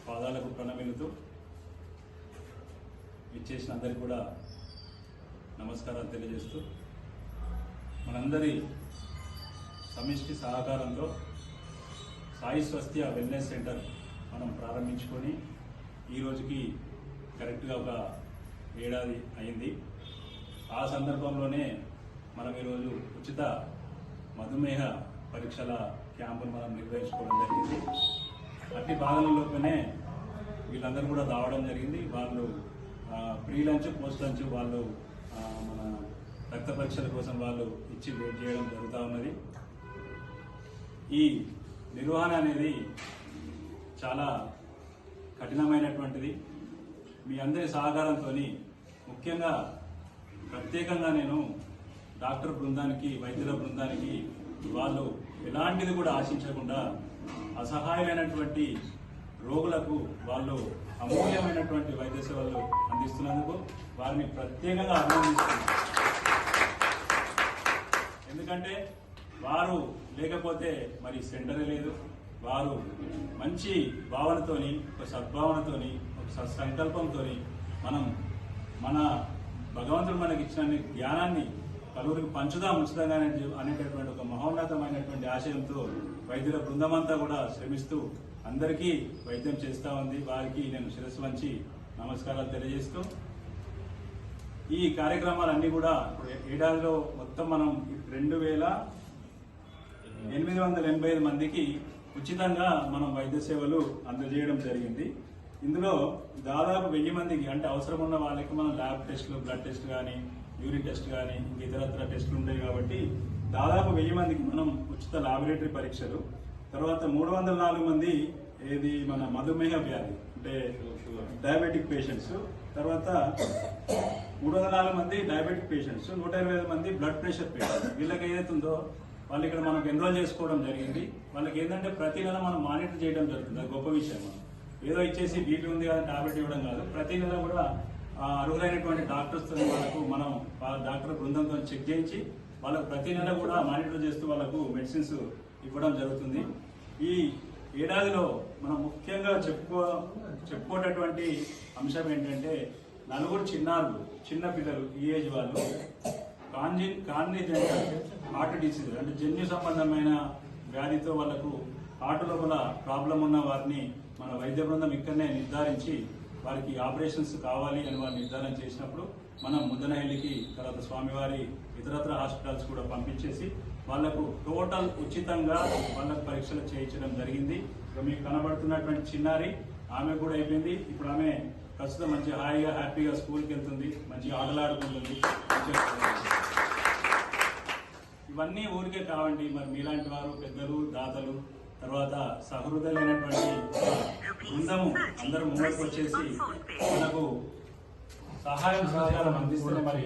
పాదాలకు ప్రణమిలుతూ ఇచ్చేసిన అందరికీ కూడా నమస్కారాలు తెలియజేస్తూ మనందరి సమిష్టి సహకారంతో సాయి స్వస్త్య వెల్నెస్ సెంటర్ మనం ప్రారంభించుకొని ఈ రోజుకి కరెక్ట్గా ఒక ఏడాది అయింది. ఆ సందర్భంలోనే మనం ఈరోజు ఉచిత మధుమేహ పరీక్షల క్యాంపును మనం నిర్వహించుకోవడం జరిగింది. అట్టి భాగంలోనే వీళ్ళందరూ కూడా రావడం జరిగింది. వాళ్ళు ప్రీ లంచ్ పోస్ట్ లంచ్ వాళ్ళు మన రక్త పరీక్షల కోసం వాళ్ళు ఇచ్చి వెయిట్ చేయడం జరుగుతూ ఉన్నది. ఈ నిర్వహణ అనేది చాలా కఠినమైనటువంటిది. మీ అందరి సహకారంతో ముఖ్యంగా ప్రత్యేకంగా నేను డాక్టర్ బృందానికి, వైద్యుల బృందానికి వాళ్ళు ఎలాంటిది కూడా ఆశించకుండా అసహాయులైనటువంటి రోగులకు వాళ్ళు అమూల్యమైనటువంటి వైద్య సేవలు అందిస్తున్నందుకు వారిని ప్రత్యేకంగా అభినందిస్తున్నారు. ఎందుకంటే వారు లేకపోతే మరి సెంటరే లేదు. వారు మంచి భావనతోని, ఒక సద్భావనతోని, ఒక సత్సంకల్పంతోని మనం మన భగవంతుడు మనకి ఇచ్చిన జ్ఞానాన్ని పలువురికి పంచుదాం ఉచితంగా అనేటటువంటి ఒక మహోన్నతమైనటువంటి ఆశయంతో వైద్యుల బృందమంతా కూడా శ్రమిస్తూ అందరికీ వైద్యం చేస్తూ ఉంది. వారికి నేను శిరస్సు వంచి నమస్కారాలు తెలియజేస్తూ ఈ కార్యక్రమాలన్నీ కూడా ఇప్పుడు ఏడాదిలో మొత్తం మనం 2885 మందికి ఉచితంగా మనం వైద్య సేవలు అందజేయడం జరిగింది. ఇందులో దాదాపు 1000 మందికి, అంటే అవసరం ఉన్న వాళ్ళకి మనం ల్యాబ్ టెస్టులు, బ్లడ్ టెస్ట్ కానీ, యూరిన్ టెస్ట్ కానీ, ఇంక ఇతరత్ర టెస్టులు ఉంటాయి కాబట్టి దాదాపు 1000 మందికి మనం ఉచిత లాబొరేటరీ పరీక్షలు, తర్వాత 304 మంది ఏది మన మధుమేహ వ్యాధి అంటే డయాబెటిక్ పేషెంట్స్, తర్వాత 304 మంది డయాబెటిక్ పేషెంట్స్, 125 మంది బ్లడ్ ప్రెషర్ పేషెంట్స్. వీళ్ళకి ఏదైతుందో వాళ్ళు ఇక్కడ మనకు ఎన్రోల్ చేసుకోవడం జరిగింది. వాళ్ళకి ఏంటంటే ప్రతి నెల మనం మానిటర్ చేయడం జరుగుతుంది. అది గొప్ప విషయం. ఏదో ఇచ్చేసి బీపీ ఉంది కదా టాబ్లెట్ ఇవ్వడం కాదు. ప్రతి నెల కూడా అర్హులైనటువంటి డాక్టర్స్తో వాళ్ళకు మనం డాక్టర్ బృందంతో చెక్ చేయించి వాళ్ళకు ప్రతి నెల కూడా మానిటర్ చేస్తూ వాళ్ళకు మెడిసిన్స్ ఇవ్వడం జరుగుతుంది. ఈ ఏడాదిలో మనం ముఖ్యంగా చెప్పుకోవటటువంటి అంశం ఏంటంటే 4 చిన్నారులు, చిన్న పిల్లలు, ఈ ఏజ్ వాళ్ళు కాన్నిజెంటల్ హార్ట్ డిసీజ్ అంటే జన్యు సంబంధమైన వ్యాధితో వాళ్ళకు హార్ట్ లోపల ప్రాబ్లం ఉన్న వారిని మన వైద్య బృందం ఇక్కడనే నిర్ధారించి వారికి ఆపరేషన్స్ కావాలి అని వారు నిర్ధారణ చేసినప్పుడు మనం ముద్దనహల్లికి, తర్వాత స్వామివారి ఇతరత్ర హాస్పిటల్స్ కూడా పంపించేసి వాళ్లకు టోటల్ ఉచితంగా వాళ్ళకు పరీక్షలు చేయించడం జరిగింది. మీకు కనబడుతున్నటువంటి చిన్నారి ఆమె కూడా అయిపోయింది. ఇప్పుడు ఆమె ప్రస్తుతం మంచి హాయిగా హ్యాపీగా స్కూల్కి వెళ్తుంది, మంచిగా ఆటలాడుకుంటుంది. ఇవన్నీ ఊరికే కావండి. మరి మీలాంటి వారు పెద్దలు, దాతలు, తర్వాత సహృదయులైనటువంటి బృందము అందరూ ముందుకు వచ్చేసి మనకు సహాయం సహకారం అందిస్తేనే మరి